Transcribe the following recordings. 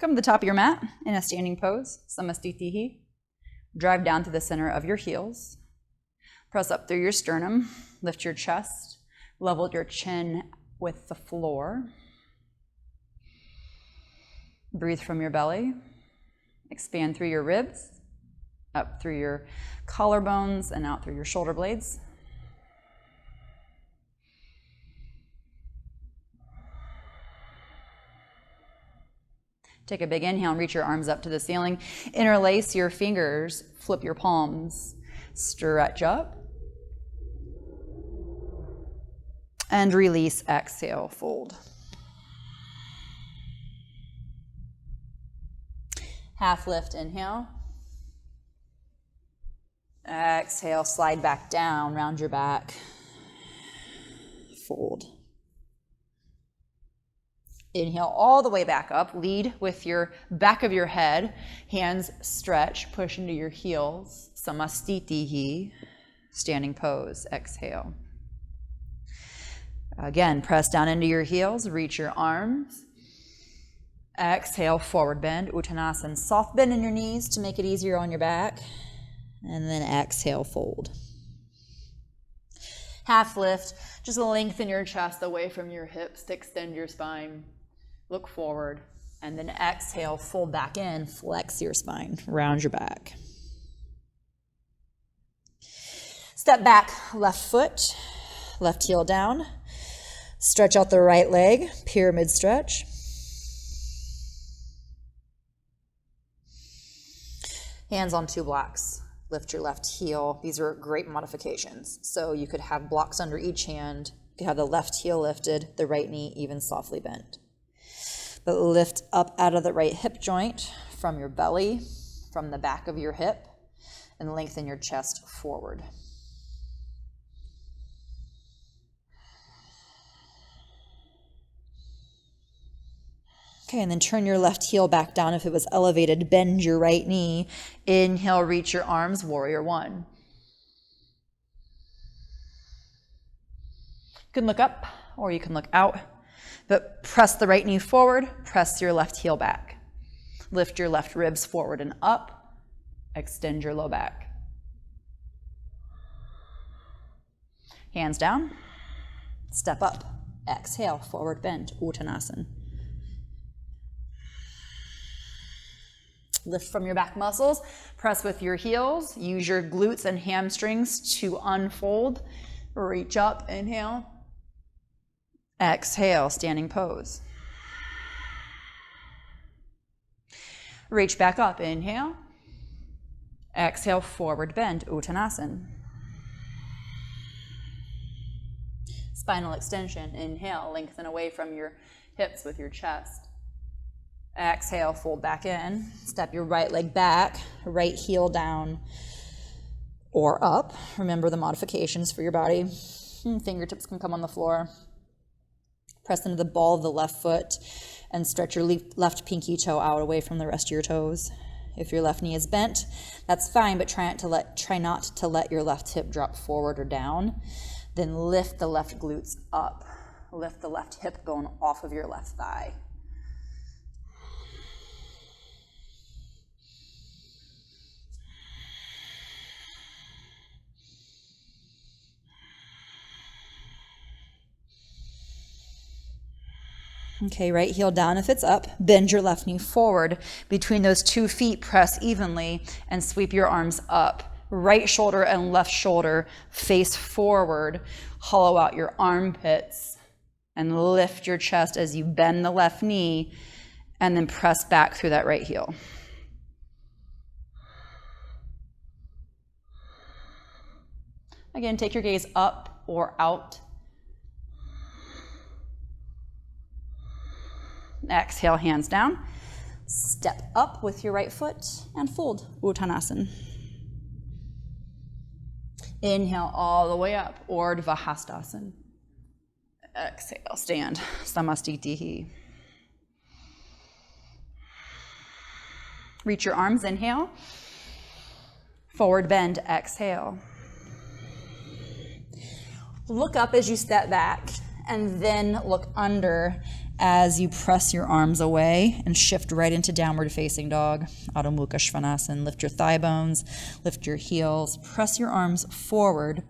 Come to the top of your mat in a standing pose, samastitihi. Drive down to the center of your heels. Press up through your sternum, lift your chest, level your chin with the floor. Breathe from your belly. Expand through your ribs, up through your collarbones and out through your shoulder blades. Take a big inhale and reach your arms up to the ceiling. Interlace your fingers, flip your palms, stretch up. And release, exhale, fold. Half lift, inhale. Exhale, slide back down, round your back. Fold. Inhale all the way back up. Lead with your back of your head. Hands stretch, push into your heels. Samastitihi, standing pose. Exhale. Again, press down into your heels. Reach your arms. Exhale, forward bend, Uttanasana. Soft bend in your knees to make it easier on your back. And then exhale, fold. Half lift, just lengthen your chest away from your hips to extend your spine. Look forward, and then exhale, fold back in, flex your spine, round your back. Step back, left foot, left heel down. Stretch out the right leg, pyramid stretch. Hands on two blocks. Lift your left heel. These are great modifications. So you could have blocks under each hand. You could have the left heel lifted, the right knee even softly bent. But lift up out of the right hip joint from your belly, from the back of your hip, and lengthen your chest forward. Okay, and then turn your left heel back down if it was elevated. Bend your right knee. Inhale, reach your arms, warrior one. You can look up or you can look out, but press the right knee forward, press your left heel back. Lift your left ribs forward and up. Extend your low back. Hands down. Step up. Exhale, forward bend, Uttanasana. Lift from your back muscles, press with your heels, use your glutes and hamstrings to unfold. Reach up, inhale. Exhale, standing pose. Reach back up, inhale. Exhale, forward bend, Uttanasana. Spinal extension, inhale, lengthen away from your hips with your chest. Exhale, fold back in. Step your right leg back, right heel down or up. Remember the modifications for your body. Fingertips can come on the floor. Press into the ball of the left foot and stretch your left pinky toe out away from the rest of your toes. If your left knee is bent, that's fine, but try not to let your left hip drop forward or down. Then lift the left glutes up. Lift the left hip bone off of your left thigh. Okay, right heel down if it's up. Bend your left knee forward. Between those 2 feet, press evenly and sweep your arms up. Right shoulder and left shoulder face forward. Hollow out your armpits and lift your chest as you bend the left knee and then press back through that right heel. Again, take your gaze up or out. Exhale, hands down. Step up with your right foot and fold, Uttanasana. Inhale all the way up, Urdhva Hastasana. Exhale, stand, Samastitihi. Reach your arms, inhale. Forward bend, exhale. Look up as you step back, and then look under as you press your arms away and shift right into downward facing dog, Adho Mukha Svanasana. Lift your thigh bones, lift your heels, press your arms forward,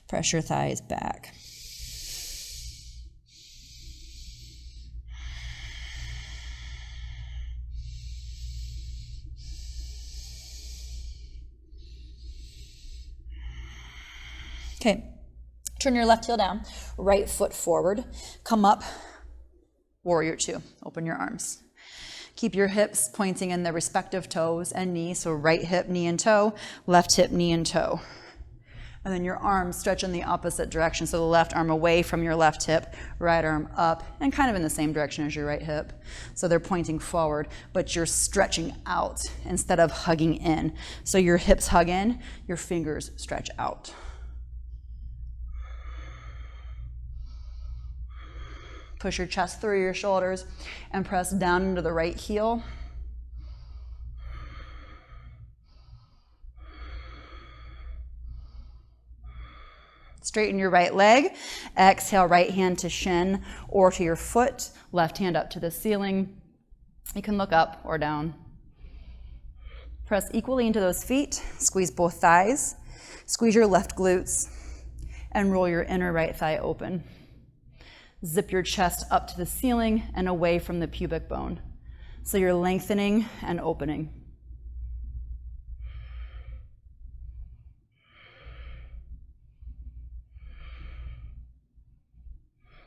press your thighs back. Okay, turn your left heel down, right foot forward, come up, warrior two, open your arms. Keep your hips pointing in their respective toes and knees, so right hip, knee and toe, left hip, knee and toe. And then your arms stretch in the opposite direction, so the left arm away from your left hip, right arm up, and kind of in the same direction as your right hip. So they're pointing forward, but you're stretching out instead of hugging in. So your hips hug in, your fingers stretch out. Push your chest through your shoulders and press down into the right heel. Straighten your right leg. Exhale, right hand to shin or to your foot. Left hand up to the ceiling. You can look up or down. Press equally into those feet. Squeeze both thighs. Squeeze your left glutes and roll your inner right thigh open. Zip your chest up to the ceiling and away from the pubic bone. So you're lengthening and opening.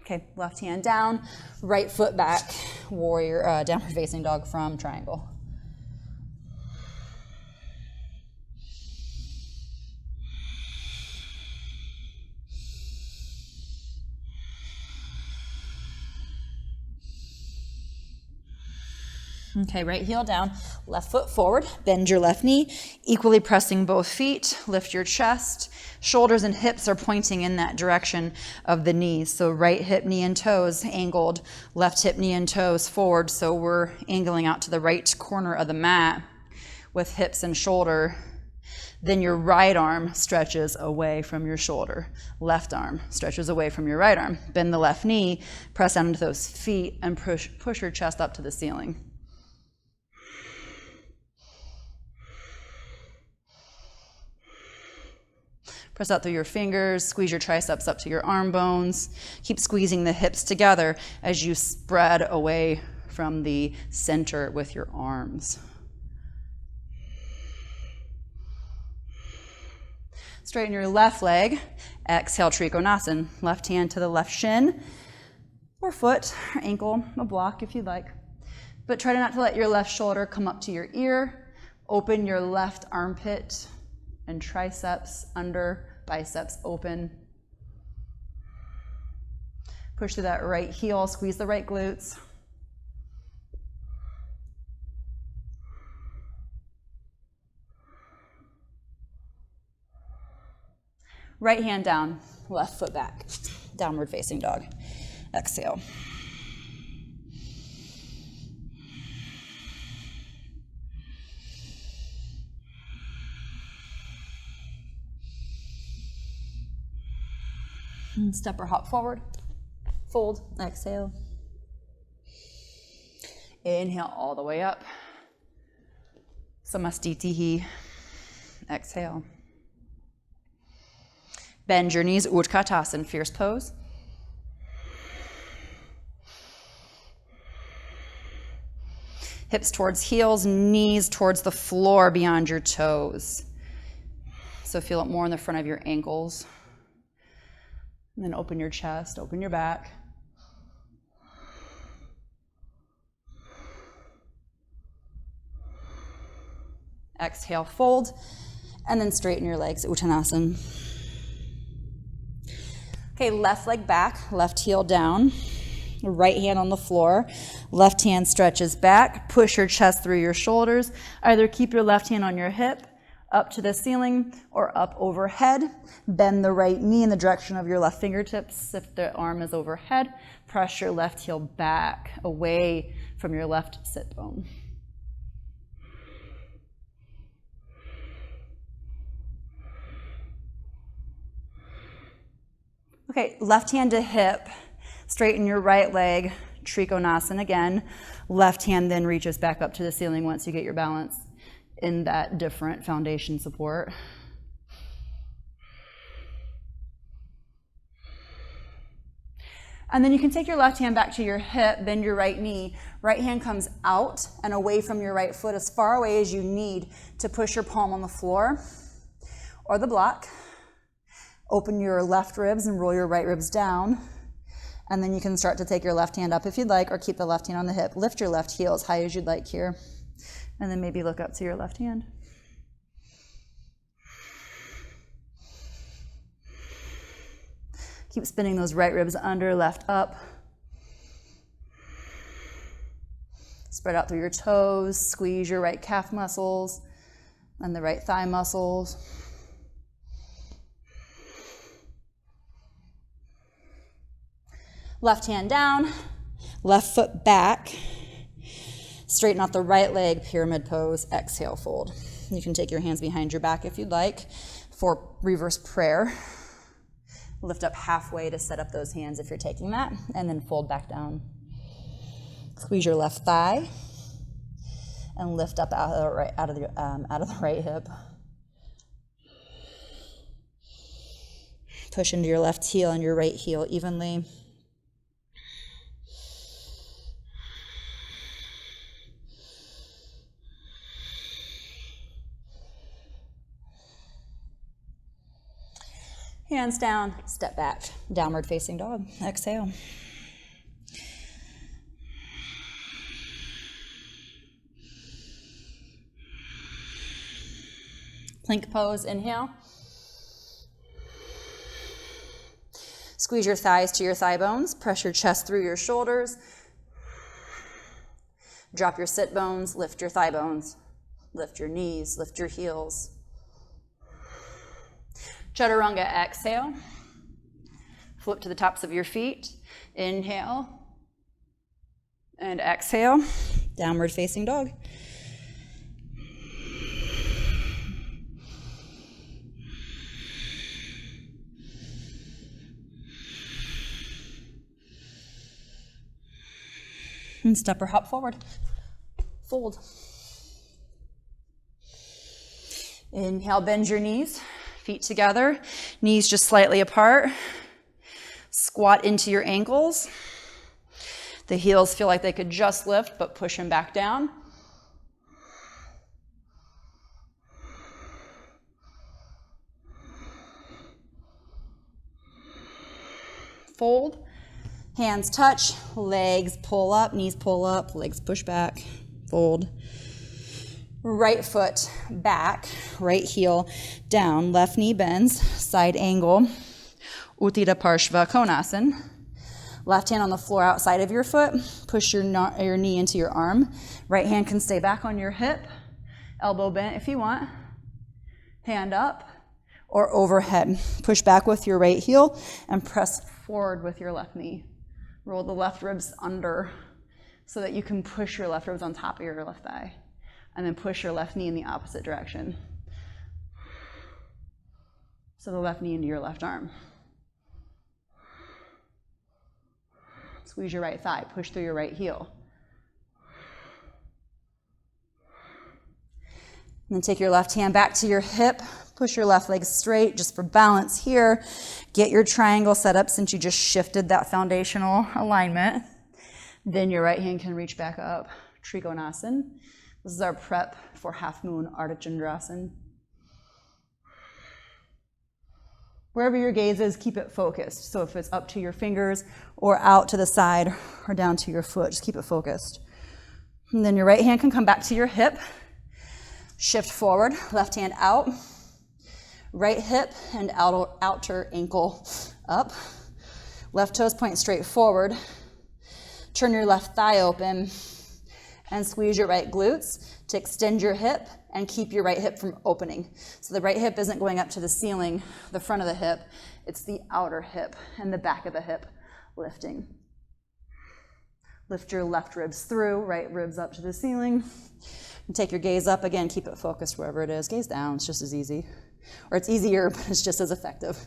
Okay, left hand down, right foot back, warrior, downward facing dog from triangle. Okay, right heel down, left foot forward, bend your left knee, equally pressing both feet, lift your chest. Shoulders and hips are pointing in that direction of the knees. So right hip, knee and toes angled, left hip, knee and toes forward. So we're angling out to the right corner of the mat with hips and shoulder. Then your right arm stretches away from your shoulder. Left arm stretches away from your right arm. Bend the left knee, press down into those feet and push your chest up to the ceiling. Press out through your fingers, squeeze your triceps up to your arm bones. Keep squeezing the hips together as you spread away from the center with your arms. Straighten your left leg. Exhale, Trikonasana. Left hand to the left shin or foot or ankle, a block if you'd like. But try not to let your left shoulder come up to your ear. Open your left armpit and triceps under, biceps open. Push through that right heel, squeeze the right glutes. Right hand down, left foot back, downward facing dog. Exhale. And step or hop forward, fold, exhale. Inhale all the way up. Samastitihi. Exhale. Bend your knees, Utkatasana, fierce pose. Hips towards heels, knees towards the floor beyond your toes. So feel it more in the front of your ankles. And then open your chest, open your back. Exhale, fold, and then straighten your legs, Uttanasana. Okay, left leg back, left heel down, right hand on the floor, left hand stretches back, push your chest through your shoulders. Either keep your left hand on your hip, up to the ceiling or up overhead. Bend the right knee in the direction of your left fingertips. If the arm is overhead, press your left heel back away from your left sit bone. Okay, left hand to hip. Straighten your right leg, Trikonasana again. Left hand then reaches back up to the ceiling once you get your balance in that different foundation support. And then you can take your left hand back to your hip, bend your right knee. Right hand comes out and away from your right foot as far away as you need to push your palm on the floor or the block. Open your left ribs and roll your right ribs down. And then you can start to take your left hand up if you'd like, or keep the left hand on the hip. Lift your left heel as high as you'd like here. And then maybe look up to your left hand. Keep spinning those right ribs under, left up. Spread out through your toes. Squeeze your right calf muscles and the right thigh muscles. Left hand down, left foot back. Straighten out the right leg, pyramid pose, exhale, fold. You can take your hands behind your back if you'd like for reverse prayer. Lift up halfway to set up those hands if you're taking that, and then fold back down. Squeeze your left thigh and lift up out of the right hip. Push into your left heel and your right heel evenly. Hands down, step back, downward facing dog. Exhale. Plank pose, inhale. Squeeze your thighs to your thigh bones. Press your chest through your shoulders. Drop your sit bones, lift your thigh bones. Lift your knees, lift your heels. Chaturanga, exhale. Flip to the tops of your feet. Inhale. And exhale. Downward facing dog. And step or hop forward. Fold. Inhale, bend your knees. Feet together, knees just slightly apart. Squat into your ankles. The heels feel like they could just lift, but push them back down. Fold. Hands touch, legs pull up, knees pull up, legs push back. Fold. Right foot back, right heel down, left knee bends, side angle, Uttita Parshva Konasana. Left hand on the floor outside of your foot, push your knee into your arm. Right hand can stay back on your hip, elbow bent if you want. Hand up or overhead. Push back with your right heel and press forward with your left knee. Roll the left ribs under so that you can push your left ribs on top of your left thigh. And then push your left knee in the opposite direction. So the left knee into your left arm. Squeeze your right thigh, push through your right heel. And then take your left hand back to your hip, push your left leg straight just for balance here. Get your triangle set up since you just shifted that foundational alignment. Then your right hand can reach back up, Trikonasana. This is our prep for half moon Ardha Chandrasana. Wherever your gaze is, keep it focused. So if it's up to your fingers or out to the side or down to your foot, just keep it focused. And then your right hand can come back to your hip. Shift forward, left hand out. Right hip and outer ankle up. Left toes point straight forward. Turn your left thigh open. And squeeze your right glutes to extend your hip and keep your right hip from opening. So the right hip isn't going up to the ceiling, the front of the hip, it's the outer hip and the back of the hip lifting. Lift your left ribs through, right ribs up to the ceiling. And take your gaze up again, keep it focused wherever it is. Gaze down, it's just as easy. Or it's easier, but it's just as effective.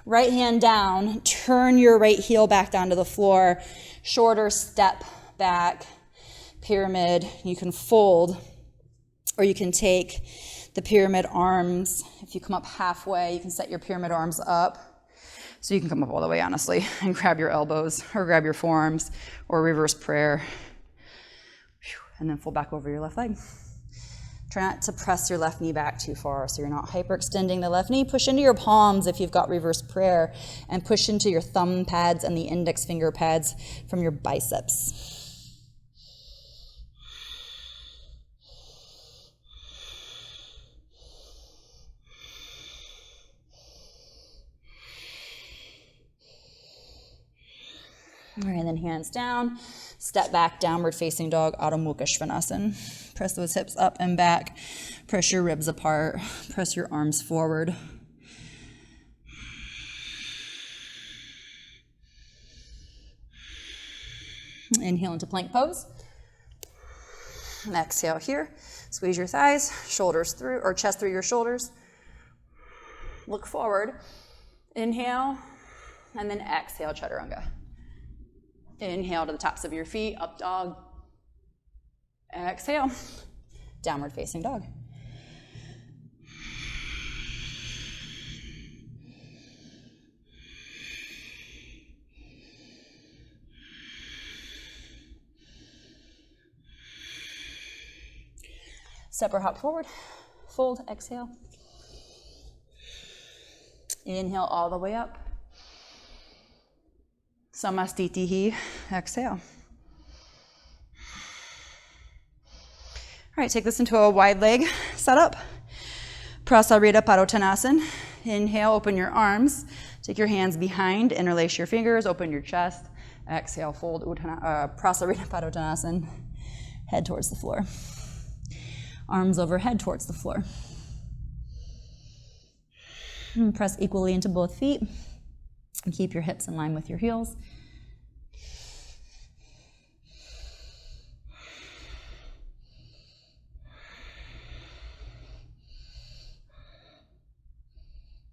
Right hand down, turn your right heel back down to the floor, shorter step back, pyramid. You can fold, or you can take the pyramid arms. If you come up halfway, you can set your pyramid arms up. So you can come up all the way, honestly, and grab your elbows or grab your forearms or reverse prayer. And then fold back over your left leg. Try not to press your left knee back too far so you're not hyperextending the left knee. Push into your palms if you've got reverse prayer, and push into your thumb pads and the index finger pads from your biceps. All right, and then hands down, step back, downward facing dog, Adho Mukha Svanasana. Press those hips up and back, press your ribs apart, press your arms forward. Inhale into plank pose. And exhale here, squeeze your thighs, shoulders through, or chest through your shoulders. Look forward, inhale, and then exhale, chaturanga. Inhale to the tops of your feet, up dog. Exhale, downward facing dog. Step or hop forward, fold, exhale. Inhale all the way up. Samastitihi, exhale. All right, take this into a wide leg setup. Prasarita Padottanasana. Inhale, open your arms. Take your hands behind, interlace your fingers, open your chest. Exhale, fold Prasarita Padottanasana. Head towards the floor. Arms overhead towards the floor. And press equally into both feet. And keep your hips in line with your heels.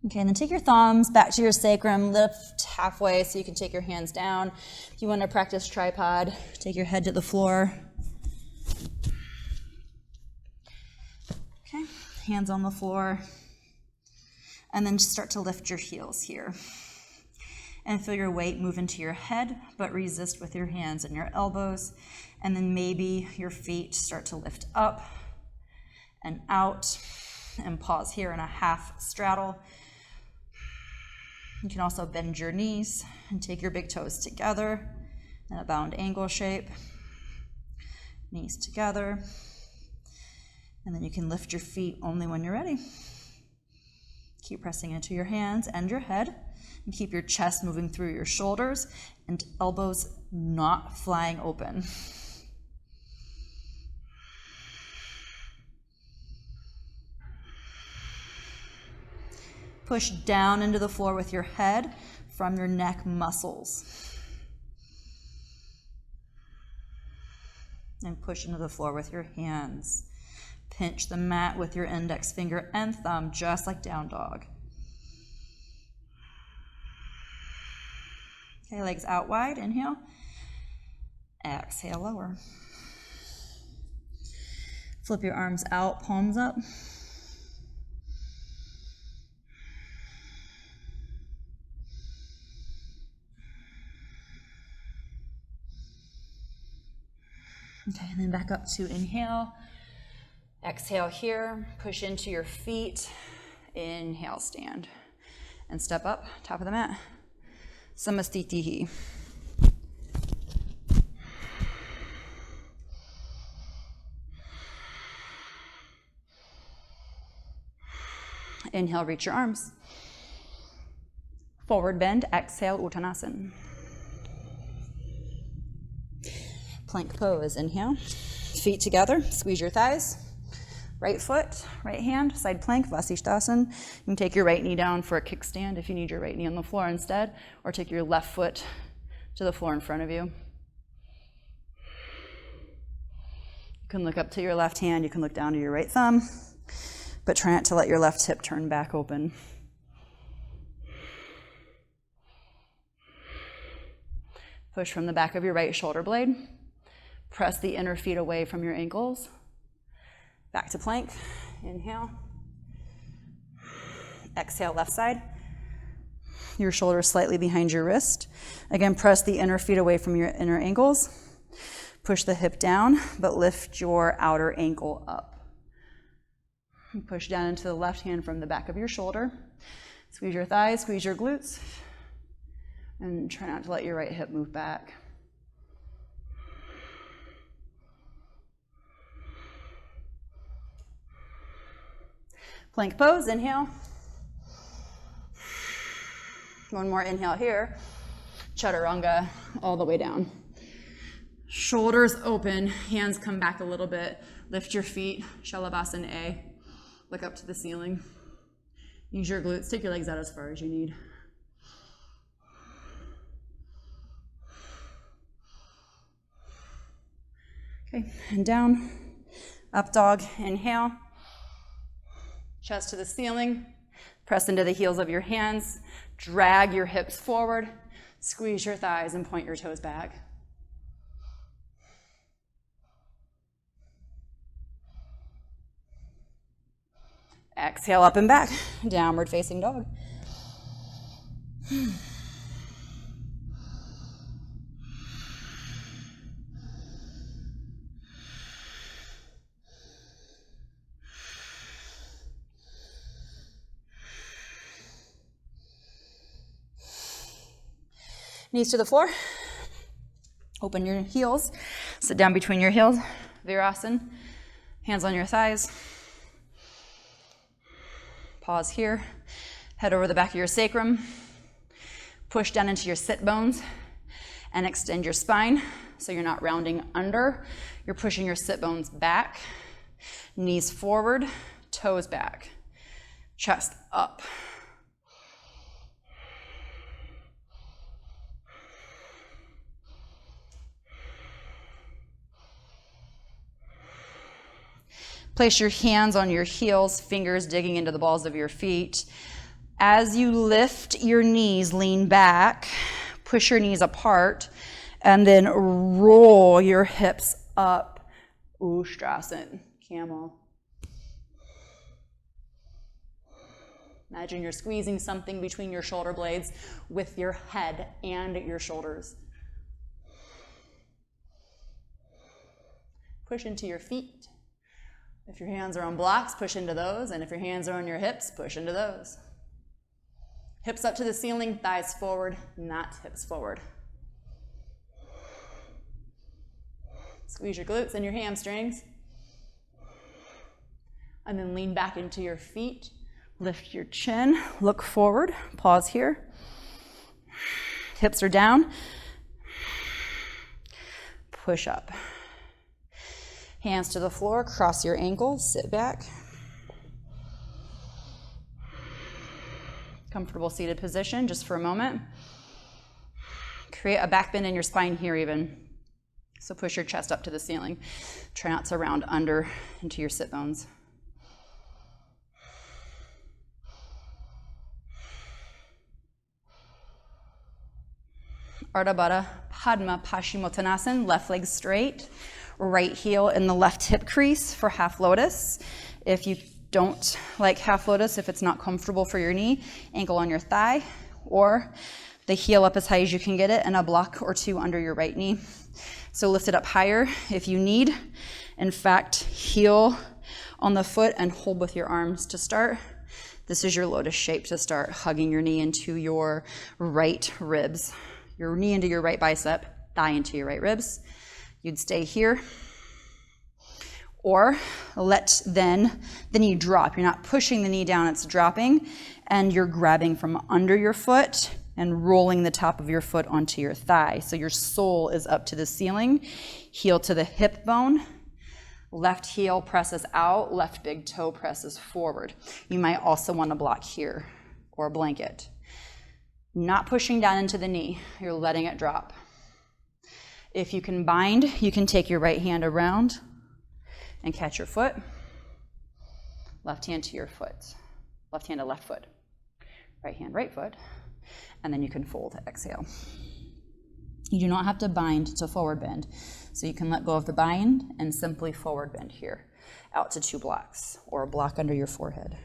Okay, and then take your thumbs back to your sacrum, lift halfway so you can take your hands down. If you want to practice tripod, take your head to the floor. Okay, hands on the floor. And then just start to lift your heels here. And feel your weight move into your head, but resist with your hands and your elbows. And then maybe your feet start to lift up and out, and pause here in a half straddle. You can also bend your knees and take your big toes together in a bound angle shape. Knees together. And then you can lift your feet only when you're ready. Keep pressing into your hands and your head. And keep your chest moving through your shoulders and elbows not flying open. Push down into the floor with your head from your neck muscles. And push into the floor with your hands. Pinch the mat with your index finger and thumb, just like down dog. Okay, legs out wide, inhale. Exhale, lower. Flip your arms out, palms up. Okay, and then back up to inhale. Exhale here, push into your feet. Inhale, stand. And step up, top of the mat. Samastitihi. Inhale, reach your arms. Forward bend, exhale, Uttanasana. Plank pose, inhale. Feet together, squeeze your thighs. Right foot, right hand, side plank, Vasishthasana. You can take your right knee down for a kickstand if you need your right knee on the floor instead, or take your left foot to the floor in front of you. You can look up to your left hand, you can look down to your right thumb, but try not to let your left hip turn back open. Push from the back of your right shoulder blade. Press the inner feet away from your ankles. Back to plank. Inhale. Exhale, left side. Your shoulders slightly behind your wrist. Again, press the inner feet away from your inner ankles. Push the hip down, but lift your outer ankle up. Push down into the left hand from the back of your shoulder. Squeeze your thighs, squeeze your glutes, and try not to let your right hip move back. Plank pose, inhale. One more inhale here. Chaturanga all the way down. Shoulders open, hands come back a little bit. Lift your feet, Shalabhasana A. Look up to the ceiling. Use your glutes, take your legs out as far as you need. Okay, and down. Up dog, inhale. Chest to the ceiling. Press into the heels of your hands. Drag your hips forward. Squeeze your thighs and point your toes back. Exhale, up and back. Downward facing dog. Knees to the floor. Open your heels. Sit down between your heels. Virasana. Hands on your thighs. Pause here. Head over the back of your sacrum. Push down into your sit bones and extend your spine so you're not rounding under. You're pushing your sit bones back. Knees forward, toes back. Chest up. Place your hands on your heels, fingers digging into the balls of your feet. As you lift your knees, lean back, push your knees apart, and then roll your hips up. Ustrasana, camel. Imagine you're squeezing something between your shoulder blades with your head and your shoulders. Push into your feet. If your hands are on blocks, push into those, and if your hands are on your hips, push into those. Hips up to the ceiling, thighs forward, not hips forward. Squeeze your glutes and your hamstrings. And then lean back into your feet. Lift your chin, look forward, pause here. Hips are down. Push up. Hands to the floor, cross your ankles, sit back. Comfortable seated position just for a moment. Create a back bend in your spine here even. So push your chest up to the ceiling. Try not to round under into your sit bones. Ardha Baddha Padma Paschimottanasana, left leg straight. Right heel in the left hip crease for half lotus. If you don't like half lotus, if it's not comfortable for your knee, ankle on your thigh, or the heel up as high as you can get it and a block or two under your right knee. So lift it up higher if you need. In fact, heel on the foot and hold with your arms to start. This is your lotus shape to start, hugging your knee into your right ribs. Your knee into your right bicep, thigh into your right ribs. You'd stay here, or let then the knee drop. You're not pushing the knee down, it's dropping, and you're grabbing from under your foot and rolling the top of your foot onto your thigh. So your sole is up to the ceiling, heel to the hip bone, left heel presses out, left big toe presses forward. You might also want to block here or a blanket. Not pushing down into the knee, you're letting it drop. If you can bind, you can take your right hand around and catch your foot. Left hand to your foot. Left hand to left foot. Right hand, right foot. And then you can fold, exhale. You do not have to bind to forward bend. So you can let go of the bind and simply forward bend here, out to 2 blocks, or a block under your forehead.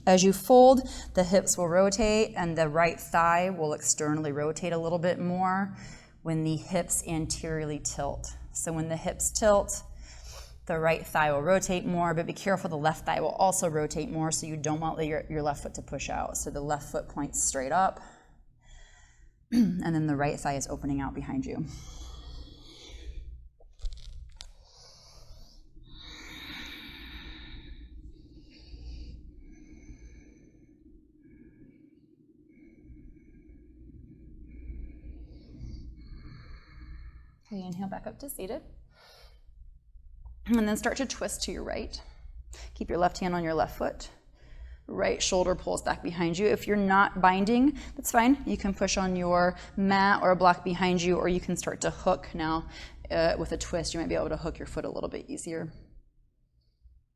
As you fold, the hips will rotate and the right thigh will externally rotate a little bit more when the hips anteriorly tilt. So when the hips tilt, the right thigh will rotate more, but be careful, the left thigh will also rotate more, so you don't want your left foot to push out. So the left foot points straight up, and then the right thigh is opening out behind you. Okay, inhale back up to seated. And then start to twist to your right. Keep your left hand on your left foot. Right shoulder pulls back behind you. If you're not binding, that's fine. You can push on your mat or a block behind you, or you can start to hook now. With a twist, you might be able to hook your foot a little bit easier.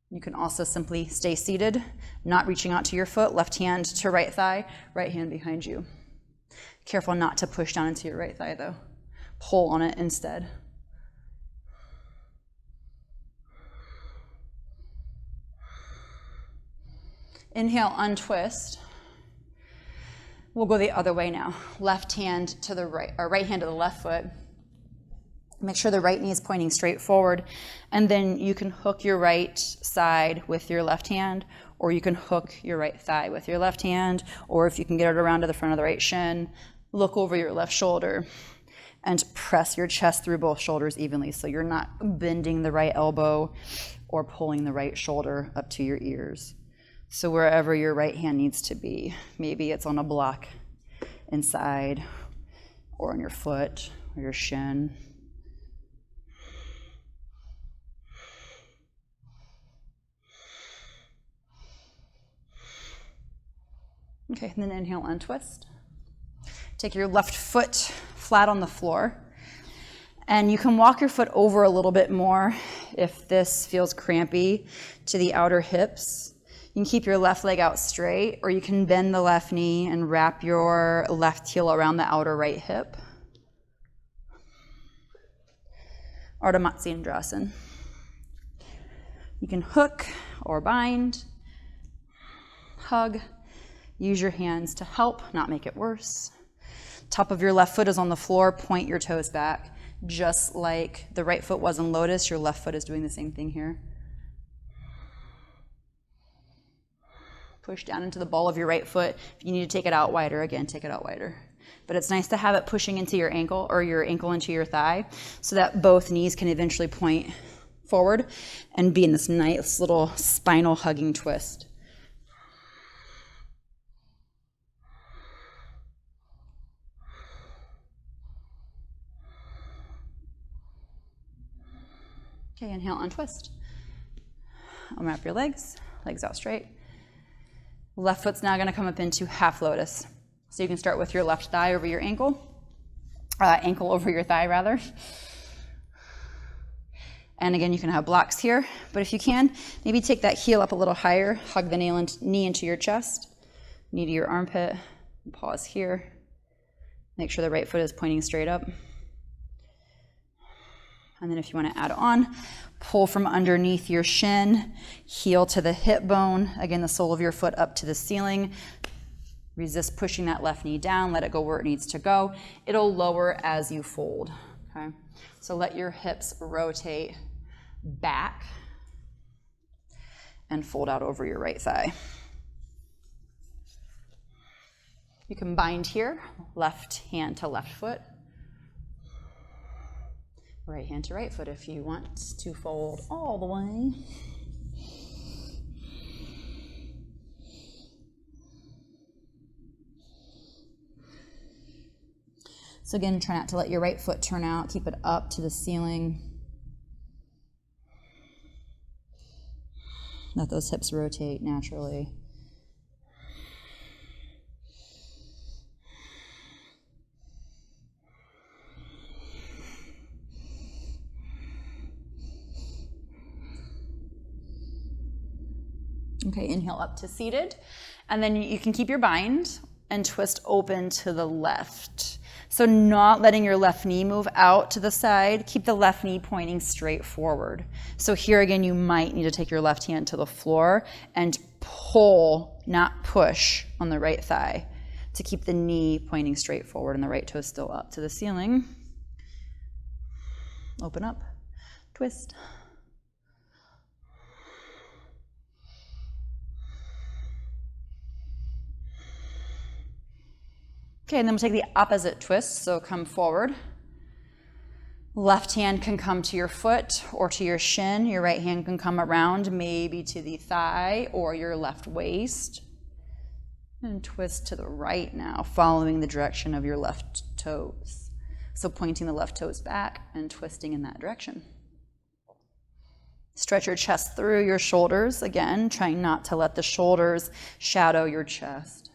You can also simply stay seated, not reaching out to your foot, left hand to right thigh, right hand behind you. Careful not to push down into your right thigh though. Pull on it instead. Inhale, untwist. We'll go the other way now. Left hand to the right, or right hand to the left foot. Make sure the right knee is pointing straight forward, and then you can hook your right side with your left hand, or you can hook your right thigh with your left hand, or if you can get it around to the front of the right shin, look over your left shoulder and press your chest through both shoulders evenly, so you're not bending the right elbow or pulling the right shoulder up to your ears. So wherever your right hand needs to be, maybe it's on a block inside or on your foot or your shin. Okay, and then inhale, untwist. Take your left foot flat on the floor, and you can walk your foot over a little bit more if this feels crampy to the outer hips. You can keep your left leg out straight, or you can bend the left knee and wrap your left heel around the outer right hip. Ardha Matsyendrasana. You can hook or bind, hug. Use your hands to help, not make it worse. Top of your left foot is on the floor, point your toes back. Just like the right foot was in lotus, your left foot is doing the same thing here. Push down into the ball of your right foot. If you need to take it out wider, again, take it out wider. But it's nice to have it pushing into your ankle, or your ankle into your thigh, so that both knees can eventually point forward and be in this nice little spinal hugging twist. Okay, inhale, untwist. Unwrap your legs, legs out straight. Left foot's now gonna come up into half lotus. So you can start with your left thigh over your ankle, ankle over your thigh rather. And again, you can have blocks here, but if you can, maybe take that heel up a little higher, hug the knee into your chest, knee to your armpit, pause here. Make sure the right foot is pointing straight up. And then if you want to add on, pull from underneath your shin, heel to the hip bone. Again, the sole of your foot up to the ceiling. Resist pushing that left knee down. Let it go where it needs to go. It'll lower as you fold. Okay? So let your hips rotate back and fold out over your right thigh. You can bind here, left hand to left foot. Right hand to right foot if you want to fold all the way. So again, try not to let your right foot turn out. Keep it up to the ceiling. Let those hips rotate naturally. Okay, inhale up to seated, and then you can keep your bind, and twist open to the left. So not letting your left knee move out to the side. Keep the left knee pointing straight forward. So here again, you might need to take your left hand to the floor and pull, not push, on the right thigh to keep the knee pointing straight forward and the right toe still up to the ceiling. Open up, twist. Okay, and then we'll take the opposite twist, so come forward. Left hand can come to your foot or to your shin. Your right hand can come around, maybe to the thigh or your left waist. And twist to the right now, following the direction of your left toes. So pointing the left toes back and twisting in that direction. Stretch your chest through your shoulders, again, trying not to let the shoulders shadow your chest.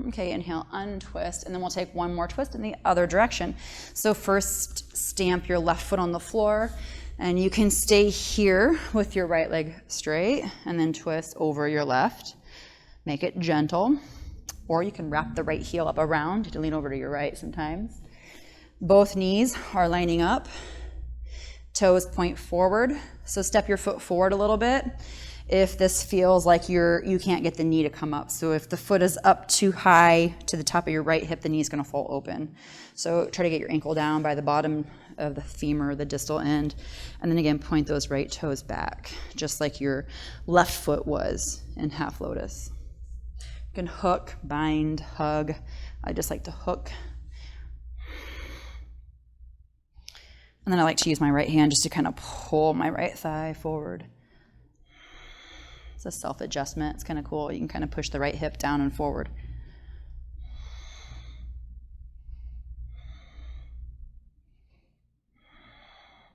Okay, inhale, untwist, and then we'll take one more twist in the other direction. So first, stamp your left foot on the floor, and you can stay here with your right leg straight, and then twist over your left. Make it gentle, or you can wrap the right heel up around. You can lean over to your right sometimes. Both knees are lining up. Toes point forward, so step your foot forward a little bit. If this feels like you can't get the knee to come up. So if the foot is up too high to the top of your right hip, the knee is going to fall open. So try to get your ankle down by the bottom of the femur, the distal end. And then again, point those right toes back, just like your left foot was in half lotus. You can hook, bind, hug. I just like to hook. And then I like to use my right hand just to kind of pull my right thigh forward. It's a self-adjustment. It's kind of cool. You can kind of push the right hip down and forward.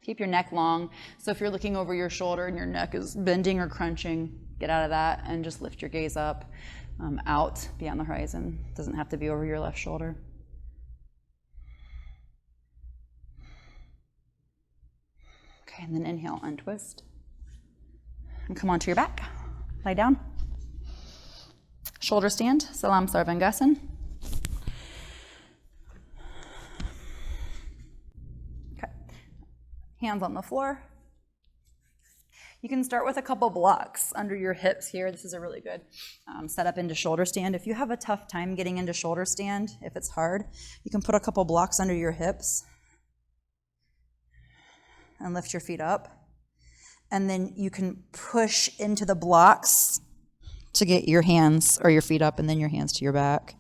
Keep your neck long. So if you're looking over your shoulder and your neck is bending or crunching, get out of that and just lift your gaze up, out beyond the horizon. It doesn't have to be over your left shoulder. Okay, and then inhale, untwist. And come onto your back. Lie down. Shoulder stand, Salam Sarvangasana. Okay. Hands on the floor. You can start with a couple blocks under your hips here. This is a really good setup into shoulder stand. If you have a tough time getting into shoulder stand, if it's hard, you can put a couple blocks under your hips and lift your feet up. And then you can push into the blocks to get your hands or your feet up and then your hands to your back.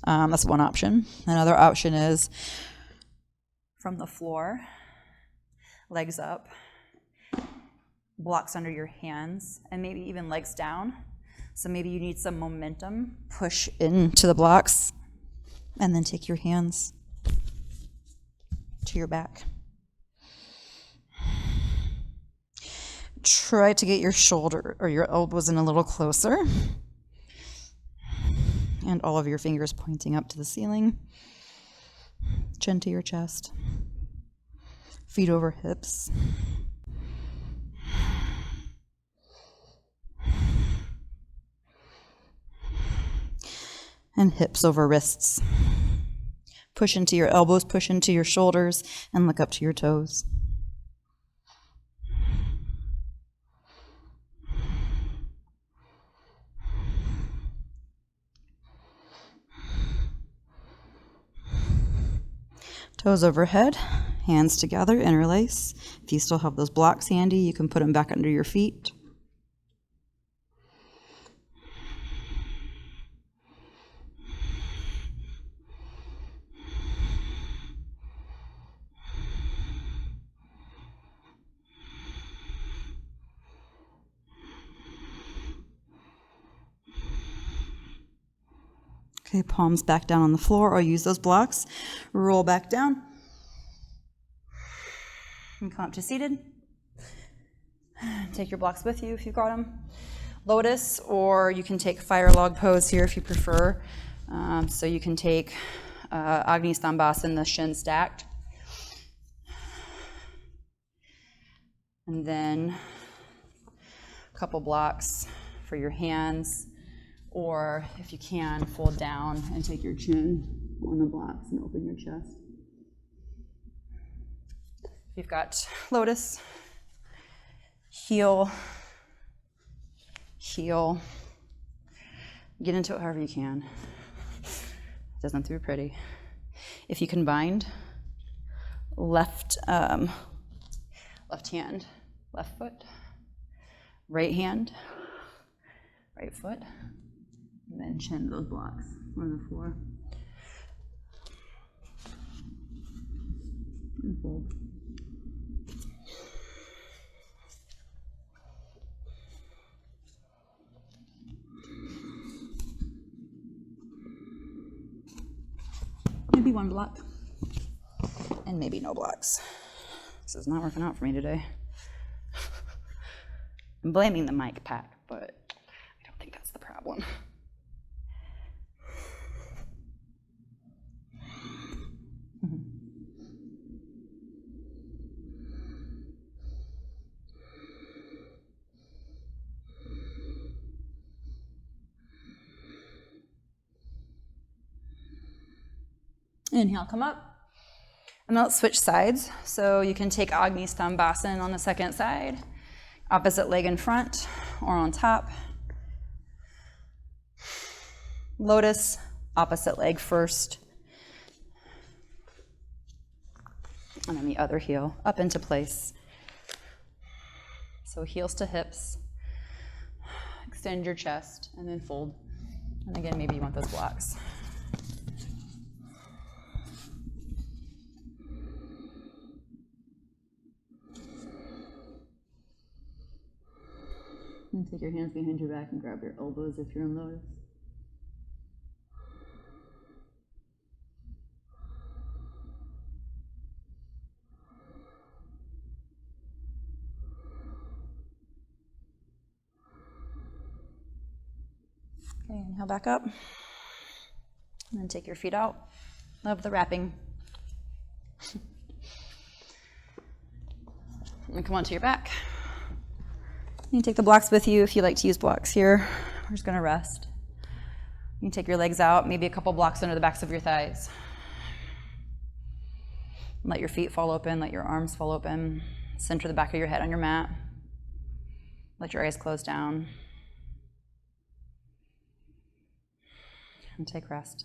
That's one option. Another option is from the floor, legs up, blocks under your hands, and maybe even legs down. So maybe you need some momentum. Push into the blocks and then take your hands to your back. Try to get your shoulder or your elbows in a little closer. And all of your fingers pointing up to the ceiling. Chin to your chest. Feet over hips. And hips over wrists. Push into your elbows, push into your shoulders, and look up to your toes. Toes overhead, hands together, interlace. If you still have those blocks handy, you can put them back under your feet. Okay, palms back down on the floor or use those blocks. Roll back down. And come up to seated. Take your blocks with you if you've got them. Lotus, or you can take fire log pose here if you prefer. So you can take Agni Stambhasana, the shin stacked. And then a couple blocks for your hands, or if you can, fold down and take your chin on the blocks and open your chest. You've got lotus, heel, heel. Get into it however you can. It doesn't have to be pretty. If you combined, left hand, left foot, right hand, right foot, and then chin those blocks on the floor. And fold. Maybe one block, and maybe no blocks. This is not working out for me today. I'm blaming the mic pack, but I don't think that's the problem. Inhale, come up. And now let's switch sides. So you can take Agni Stambhasana on the second side, opposite leg in front or on top. Lotus, opposite leg first. And then the other heel up into place. So heels to hips. Extend your chest and then fold. And again, maybe you want those blocks. And take your hands behind your back and grab your elbows if you're in lotus. Okay, inhale back up. And then take your feet out. Love the wrapping. And come onto your back. You can take the blocks with you if you like to use blocks here. We're just gonna rest. You can take your legs out, maybe a couple blocks under the backs of your thighs. Let your feet fall open, let your arms fall open. Center the back of your head on your mat. Let your eyes close down. And take rest.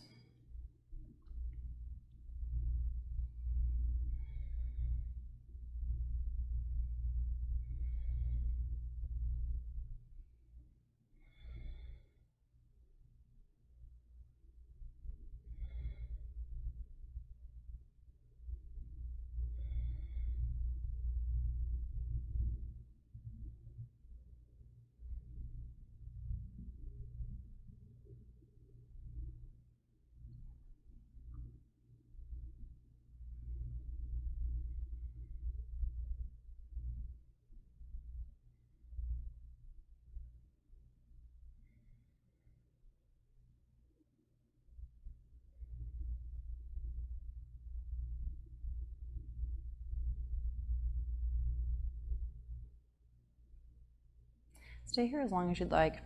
Stay here as long as you'd like.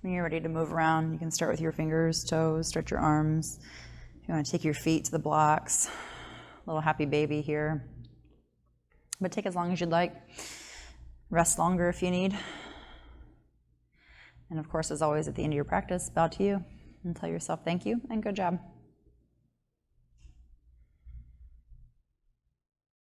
When you're ready to move around, you can start with your fingers, toes, stretch your arms. If you want to take your feet to the blocks, little happy baby here. But take as long as you'd like. Rest longer if you need. And of course, as always, at the end of your practice, bow to you and tell yourself thank you and good job.